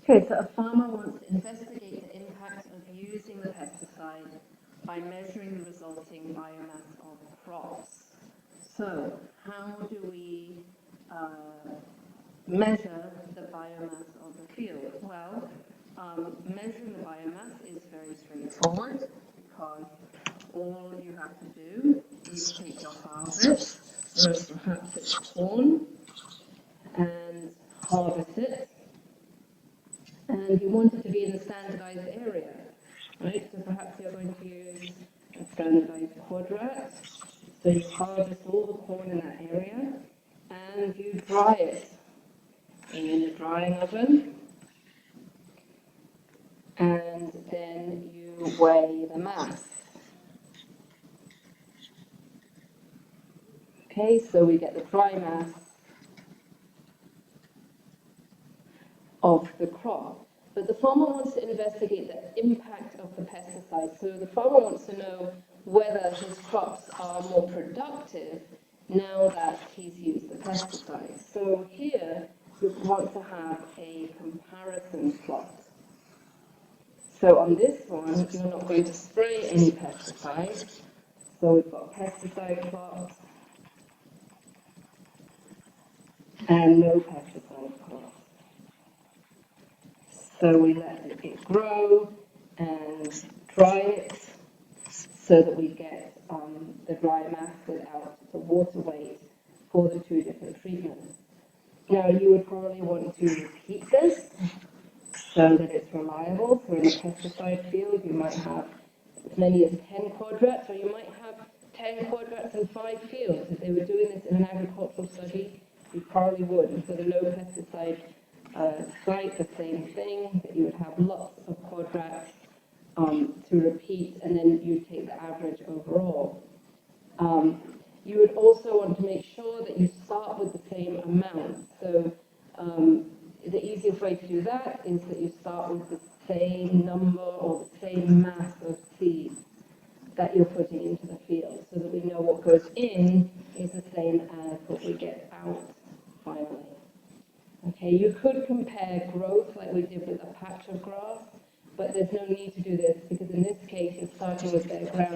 Okay, so a farmer wants to investigate the impact of using the pesticide by measuring the resulting biomass of crops. So, how do we measure the biomass of the field? Well, measuring the biomass is very straightforward because all you have to do is take your harvest, so perhaps it's corn, and harvest it, and you want it to be in a standardized area, right? So perhaps you're going to use a standardized quadrat. So you harvest all the corn in that area, and you dry it in a drying oven, and then you weigh the mass. Okay, so we get the dry mass of the crop. But the farmer wants to investigate the impact of the pesticide. So the farmer wants to know whether his crops are more productive now that he's used the pesticide. So here you want to have a comparison plot. So on this one, you're not going to spray any pesticide. So we've got pesticide plot and no pesticide plot. So we let it grow and dry it so that we get the dry mass without the water weight for the two different treatments. Now you would probably want to repeat this so that it's reliable. So in a pesticide field you might have as many as 10 quadrats, or you might have 10 quadrats in 5 fields. If they were doing this in an agricultural study, you probably would. And for the low pesticide site, the same thing, that you would have lots of quadrats to repeat, and then you take the average overall. You would also want to make sure that you start with the same amount. So the easiest way to do that is that you start with the same number or the same mass of seeds that you're putting into the field, so that we know what goes in is the same as what we get out finally. Okay, you could compare growth like we did with a patch of grass, but there's no need to do this because in this case you're starting with bare ground.